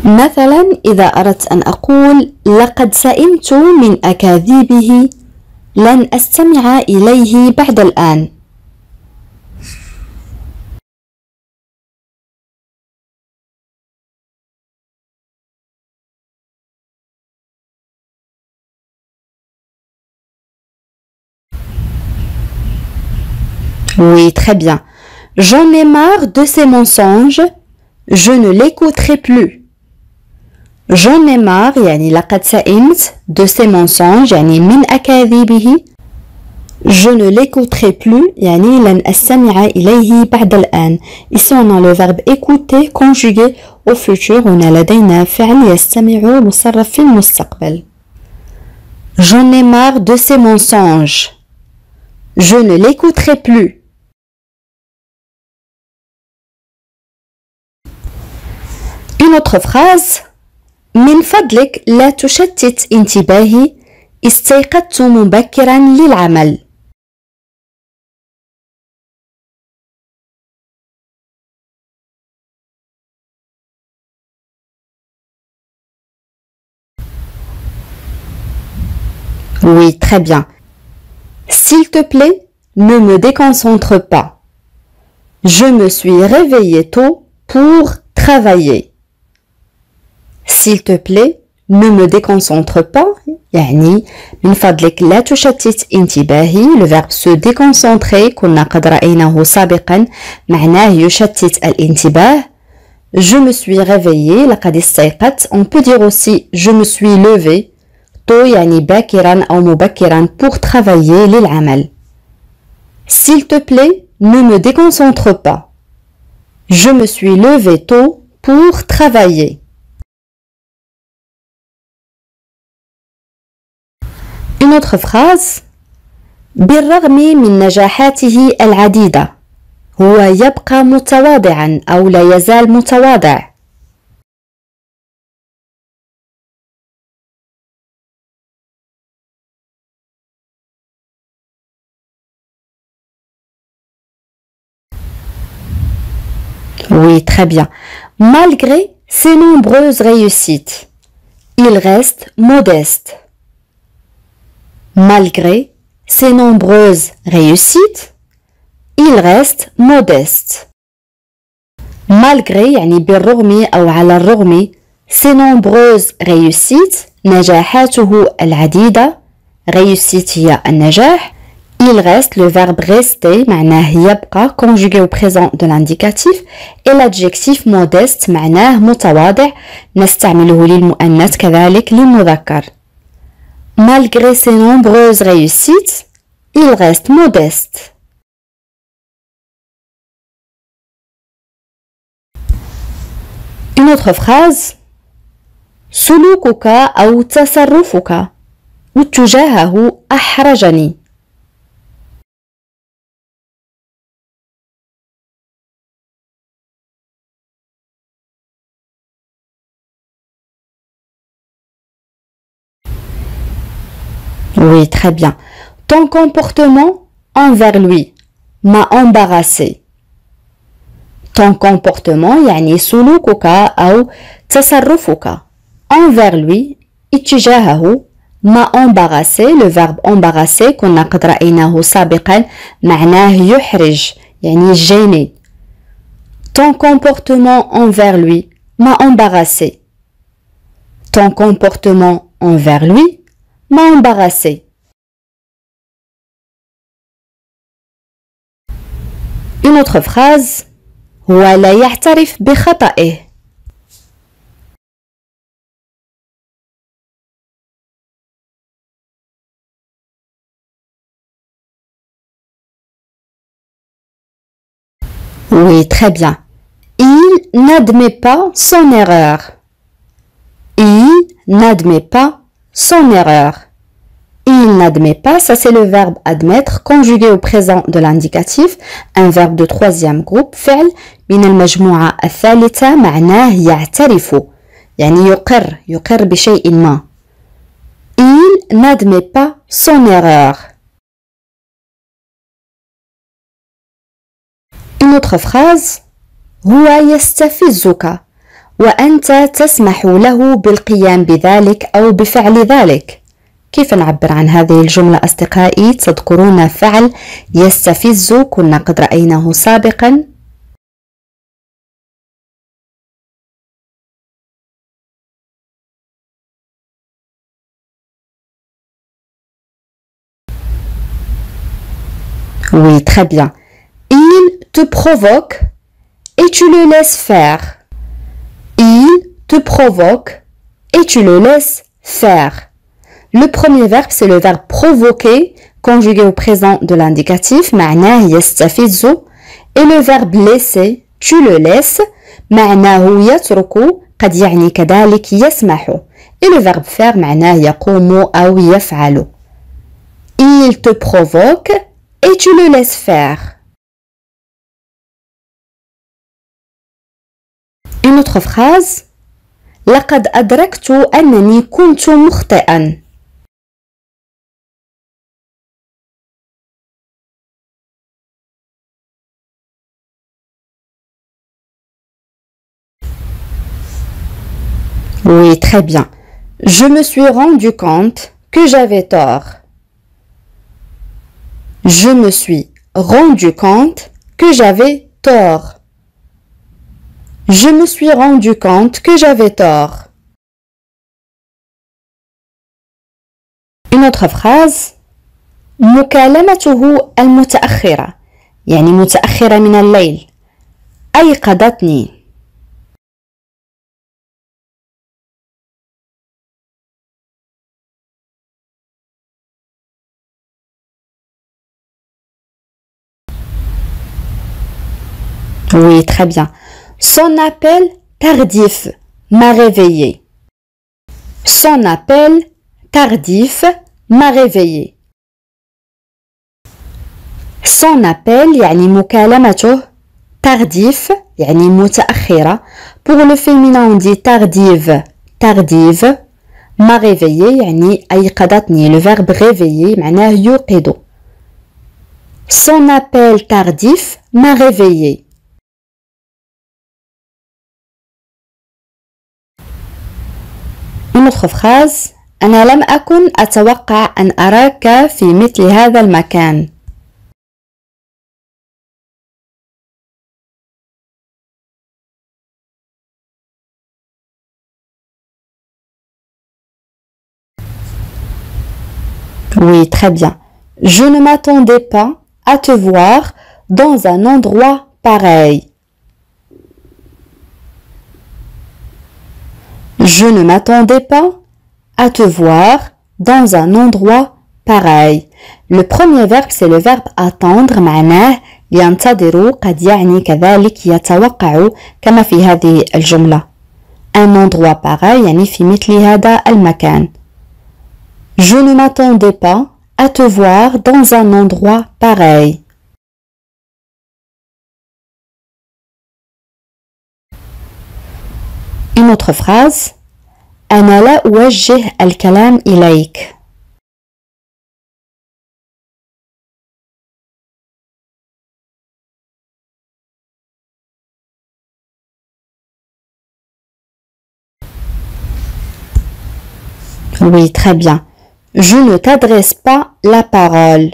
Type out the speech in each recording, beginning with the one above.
مثلا إذا أردت أن أقول لقد سئمت من أكاذيبه لن أستمع إليه بعد الآن. Oui, très bien. J'en ai marre de ces mensonges. Je ne l'écouterai plus. J'en ai marre يعني لقد سئمت de ces mensonges يعني من أكاذيبه. Je ne l'écouterai plus يعني لن أستمع إليه بعد الآن. Ici on a le verbe écouter conjugué au futur. هنا لدينا فعل يستمع مصرف في المستقبل. J'en ai marre de ces mensonges. Je ne l'écouterai plus. Une autre phrase. من فضلك لا تشتت انتباهي. استيقظت مبكرا للعمل. Oui, très bien. S'il te plaît, ne me déconcentre pas. Je me suis réveillé tôt pour travailler. S'il te plaît, ne me déconcentre pas. يعني من فضلك لا تشتت انتباهي. Le verbe se déconcentrer كنا قد رأيناه سابقا معناه يشتت الانتباه. Je me suis réveillé لقد استيقظت. On peut dire aussi je me suis levé. tôt يعني باكرا أو مبكرا pour travailler للعمل. S'il te plaît, ne me déconcentre pas. Je me suis levé tôt pour travailler. Une autre phrase. بالرغم من نجاحاته العديدة هو يبقى متواضعا أو لا يزال متواضع. Oui, très bien. Malgré ses nombreuses réussites, il reste modeste. Malgré ses nombreuses réussites, il reste modeste. Malgré يعني بالرغم أو على الرغم ses nombreuses réussites نجاحاته العديدة réussite هي النجاح. Il reste le verbe rester معناه يبقى conjugué au présent de l'indicatif et l'adjectif modeste معناه متواضع نستعمله للمؤنث كذلك للمذكر. Malgré ses nombreuses réussites, il reste modeste. Une autre phrase. سلوكك أو تصرفك تجاهه أحرجني. Oui, très bien. Ton comportement envers lui m'a embarrassé. Ton comportement يعني سلوكك أو تصرفك envers lui اتجاهه m'a embarrassé. Le verbe embarrassé كنا قد رأيناه سابقا معناه يحرج يعني gêné. Ton comportement envers lui m'a embarrassé. Ton comportement envers lui m'a embarrassé. Une autre phrase. هو لا يعترف بخطئه. Oui, très bien. Il n'admet pas son erreur. Il n'admet pas son erreur. Il n'admet pas, ça c'est le verbe admettre conjugué au présent de l'indicatif, un verbe de troisième groupe, فعل من المجموعة الثالثة معناه يعترف يعني يقر بشيء ما. Il n'admet pas son erreur. Une autre phrase. هو يستفزك وأنت تسمح له بالقيام بذلك أو بفعل ذلك. كيف نعبر عن هذه الجملة أصدقائي؟ تذكرون فعل يستفز كنا قد رأيناه سابقا. Oui, très bien. Il te provoque et tu le laisses faire. Il te provoque et tu le laisses faire. Le premier verbe, c'est le verbe provoquer, conjugué au présent de l'indicatif, معناه يستفز. Et le verbe laisser, tu le laisses, معناه يترك، قد يعني كذلك يسمح. Et le verbe faire, معناه يقوم أو يفعل. Il te provoque et tu le laisses faire. Une autre phrase. لقد أدركت أنني كنت مخطئا. Oui, très bien. Je me suis rendu compte que j'avais tort. Je me suis rendu compte que j'avais tort. Je me suis rendu compte que j'avais tort. Une autre phrase. مكالمته المتأخرة يعني متأخرة من الليل أيقظتني. Oui, très bien. Son appel tardif m'a réveillé. Son appel tardif m'a réveillé. Son appel يعني مكالمته tardif يعني متأخرة. Pour le féminin on dit tardive tardive. m'a réveillé يعني أيقظتني. Le verbe réveiller معناه يوقظ. Son appel tardif m'a réveillé. Une autre phrase. أنا لم أكن أتوقع أن أراك في مثل هذا المكان. Oui, très bien. Je ne m'attendais pas à te voir dans un endroit pareil. Je ne m'attendais pas à te voir dans un endroit pareil. Le premier verbe c'est le verbe attendre معناه ينتظر قد يعني كذلك يتوقع كما في هذه الجملة. Un endroit pareil يعني في مثل هذا المكان. Je ne m'attendais pas à te voir dans un endroit pareil. Une autre phrase. أنا لا أوجه الكلام إليك. Oui, très bien. Je ne t'adresse pas la parole.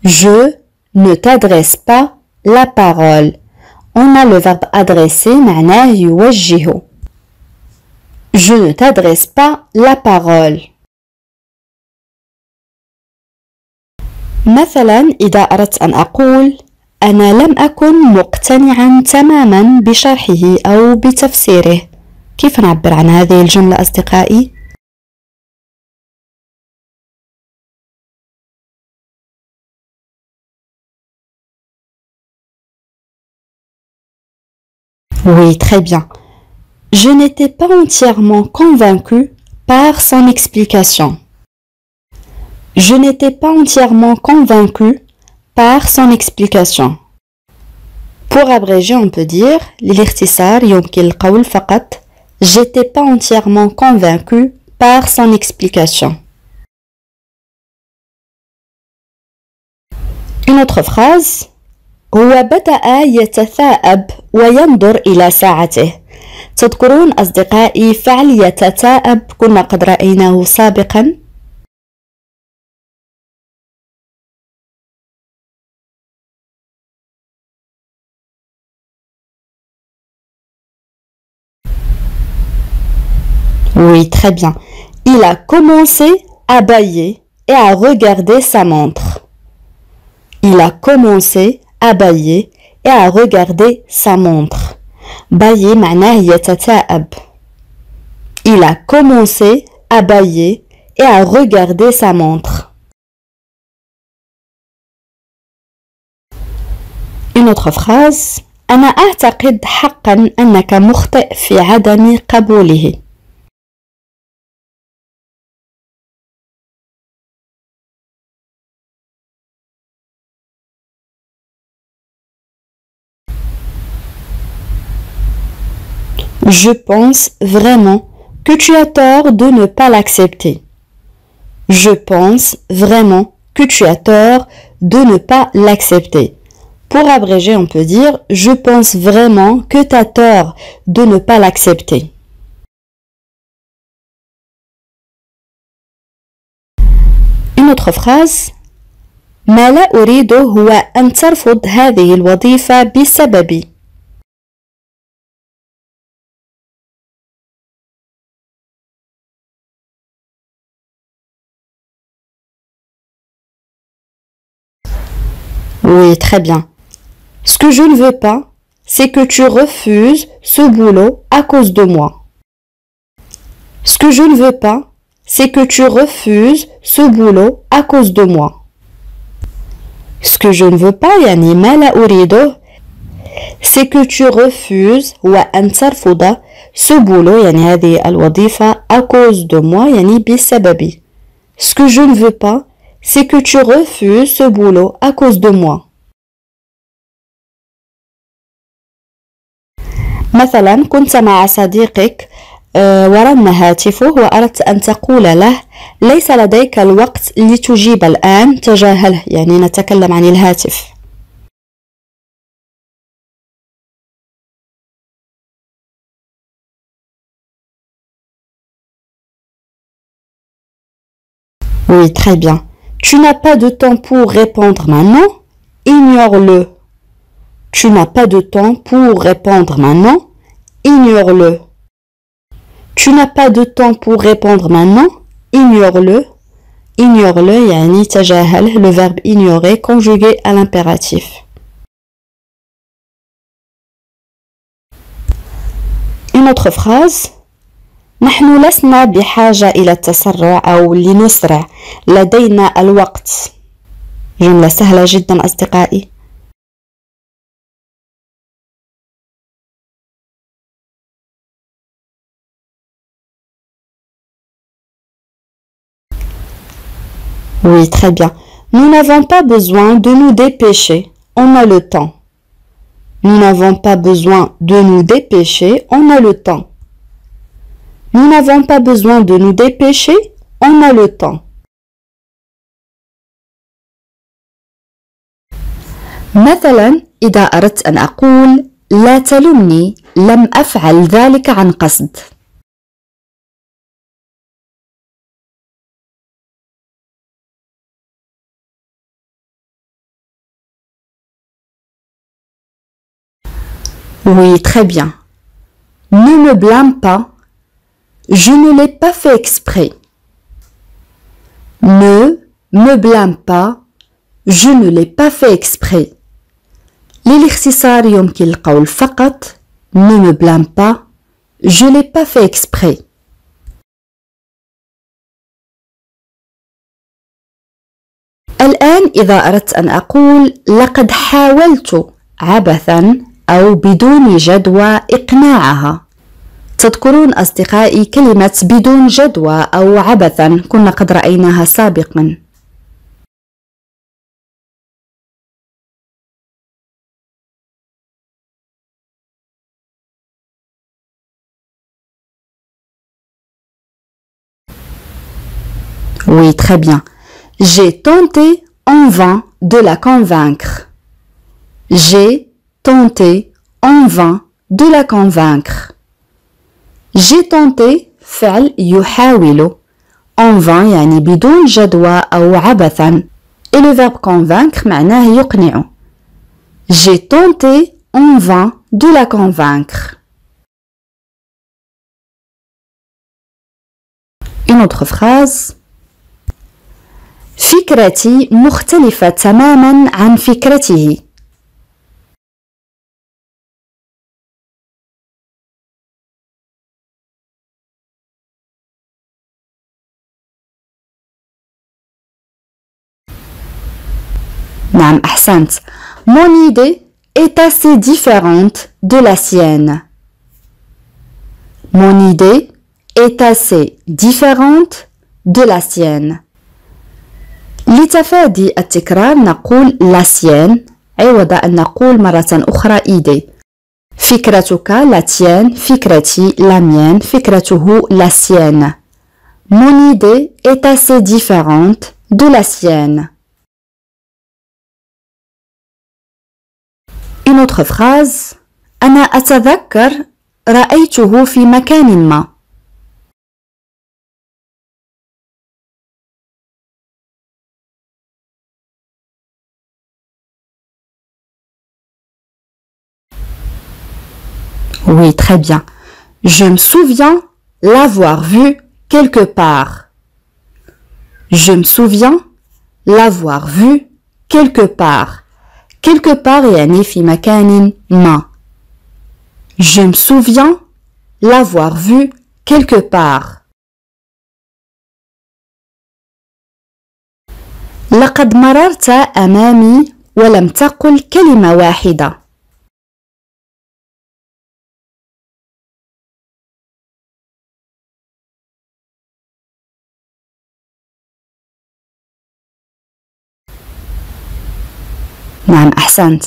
Je ne t'adresse pas la parole. On a le verbe adresser معناه يوجه. Je ne t'adresse pas la parole. مثلا إذا أردت أن أقول أنا لم أكن مقتنعا تماما بشرحه أو بتفسيره. كيف نعبر عن هذه الجملة أصدقائي؟ Oui, très bien. Je n'étais pas entièrement convaincue par son explication. Je n'étais pas entièrement convaincue par son explication. Pour abréger, on peut dire للاختصار يمكن القول فقط j'étais pas entièrement convaincue par son explication. Une autre phrase. هو بدأ يتثاءب وينظر إلى ساعته. تذكرون أصدقائي فعل يتثاءب كنا قد رأيناه سابقا؟ Oui, très bien. Il a commencé à bâiller et à regarder sa montre. Il a commencé à bâiller et à regarder sa montre. Bâiller معناه يتثاءب. Il a commencé à bâiller et à regarder sa montre. Une autre phrase. أنا أعتقد حقا أنك مخطئ في عدم قبوله. Je pense vraiment que tu as tort de ne pas l'accepter. Je pense vraiment que tu as tort de ne pas l'accepter. Pour abréger, on peut dire « Je pense vraiment que tu as tort de ne pas l'accepter ». Une autre phrase « ما لا أريده هو أن ترفض هذه الوظيفة بسببي ». Oui, très bien. Ce que je ne veux pas, c'est que tu refuses ce boulot à cause de moi. Ce que je ne veux pas, c'est que tu refuses ce boulot à cause de moi. Ce que je ne veux pas, يعني ما لا أريده, c'est que tu refuses وأن ترفض ce boulot, يعني هذه الوظيفة à cause de moi, يعني بسببي. Ce que je ne veux pas, c'est que tu refuses ce boulot à cause de moi. مثلا كنت مع صديقك ورن هاتفه وأردت أن تقول له ليس لديك الوقت لتجيب الآن تجاهله يعني نتكلم عن الهاتف. Oui, très bien. Tu n'as pas de temps pour répondre maintenant, ignore-le. Tu n'as pas de temps pour répondre maintenant, ignore-le. Tu n'as pas de temps pour répondre maintenant, ignore-le. Ignore-le, yani tajahal, le verbe ignorer conjugué à l'impératif. Une autre phrase. نحن لسنا بحاجة إلى التسرع أو لنسرع لدينا الوقت. جملة سهلة جدا أصدقائي. Oui, très bien. Nous n'avons pas besoin de nous dépêcher, on a le temps. Nous n'avons pas besoin de nous dépêcher, on a le temps. Nous n'avons pas besoin de nous dépêcher, on a le temps. مثلا إذا أردت أن أقول لا تلمني لم أفعل ذلك عن قصد. Oui, très bien. Ne me blâme pas. Je ne l'ai pas fait exprès. Ne me blâme pas. Je ne l'ai pas fait exprès. للاختصار يمكن القول فقط ne me blâme pas. Je l'ai pas fait exprès. الآن إذا أردت أن أقول لقد حاولت عبثا أو بدون جدوى إقناعها. تذكرون أصدقائي كلمة بدون جدوى أو عبثا كنا قد رأيناها سابقا. Oui, très bien. J'ai tenté en vain de la convaincre. J'ai tenté en vain de la convaincre. J'ai tenté فعل يحاول en vain يعني بدون جدوى أو عبثا et le verbe convaincre معناه يقنع. J'ai tenté en vain de la convaincre. Une autre phrase. فكرتي مختلفة تماما عن فكرته. نعم أحسنت. Mon idée est assez différente de la sienne. Mon idée est assez différente de la sienne. لتفادي التكرار نقول la sienne عوض أن نقول مرة أخرى idée. فكرتك la tienne, فكرتي la mienne, فكرته la sienne. Mon idée est assez différente de la sienne. Une autre phrase. أنا أتذكر رأيته في مكان ما. Oui, très bien. Je me souviens l'avoir vu quelque part. Je me souviens l'avoir vu quelque part. Quelque part يعني في مكان ما. Je me souviens l'avoir vu quelque part. لقد مررت أمامي ولم تقل كلمة واحدة. نعم أحسنت.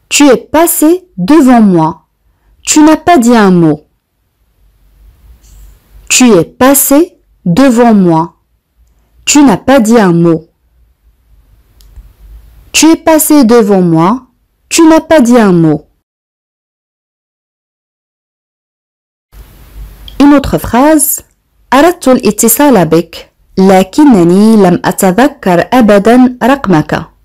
Tu es passé devant moi. Tu n'as pas dit un mot. Tu es passé devant moi. Tu n'as pas dit un mot. Tu es passé devant moi. Tu n'as pas dit un mot. Une autre phrase. أردت الاتصال بك لكنني لم أتذكر أبدا رقمك.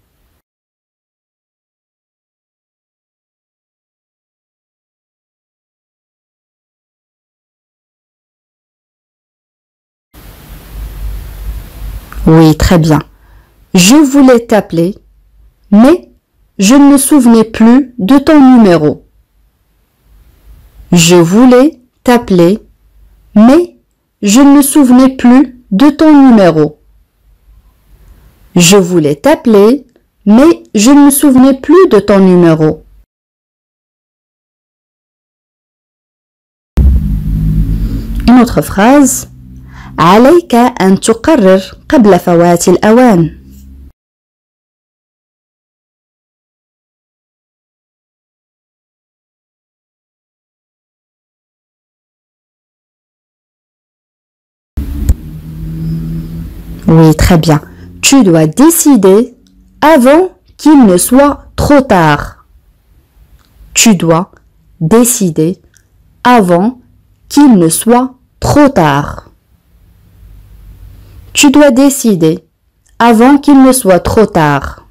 Oui, très bien. Je voulais t'appeler, mais je ne me souvenais plus de ton numéro. Je voulais t'appeler, mais je ne me souvenais plus de ton numéro. Je voulais t'appeler, mais je ne me souvenais plus de ton numéro. Une autre phrase. عليك أن تقرر قبل فوات الأوان. Oui, très bien. Tu dois décider avant qu'il ne soit trop tard. Tu dois décider avant qu'il ne soit trop tard. Tu dois décider avant qu'il ne soit trop tard.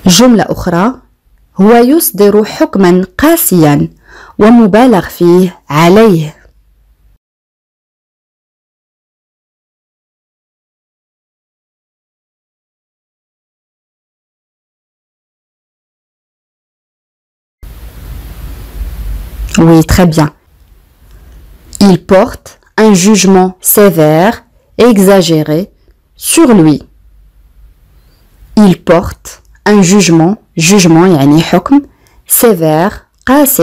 جملة أخرى. هو يصدر حكما قاسيا ومبالغ فيه عليه. Oui, très bien. Il porte un jugement sévère et exagéré sur lui. Il porte un jugement يعني حكم sévère قاس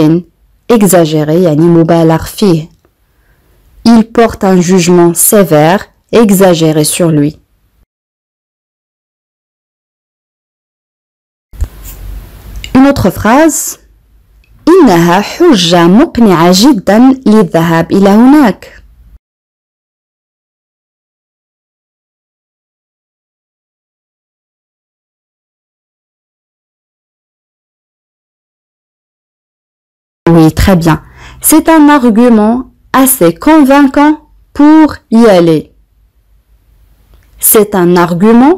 exagéré يعني مبالغ فيه. Il porte un jugement sévère et exagéré sur lui. Une autre phrase. إنها حجة مقنعة جدا للذهاب إلى هناك. Oui, très bien. C'est un argument assez convaincant pour y aller. C'est un argument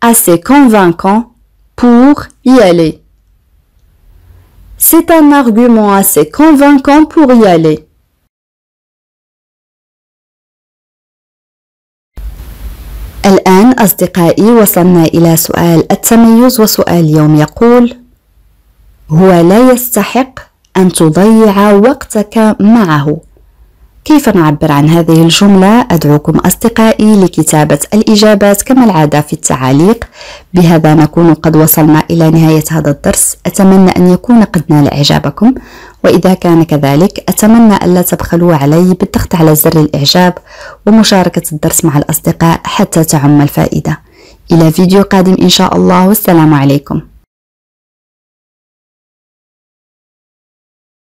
assez convaincant pour y aller. C'est un argument assez convaincant pour y aller. الآن أصدقائي وصلنا إلى سؤال التميز، وسؤال اليوم يقول: هو لا يستحق أن تضيع وقتك معه. كيف نعبر عن هذه الجملة؟ أدعوكم أصدقائي لكتابة الإجابات كما العادة في التعاليق. بهذا نكون قد وصلنا إلى نهاية هذا الدرس. أتمنى أن يكون قد نال إعجابكم، وإذا كان كذلك أتمنى ألا تبخلوا علي بالضغط على زر الإعجاب ومشاركة الدرس مع الأصدقاء حتى تعم الفائدة. إلى فيديو قادم إن شاء الله، والسلام عليكم.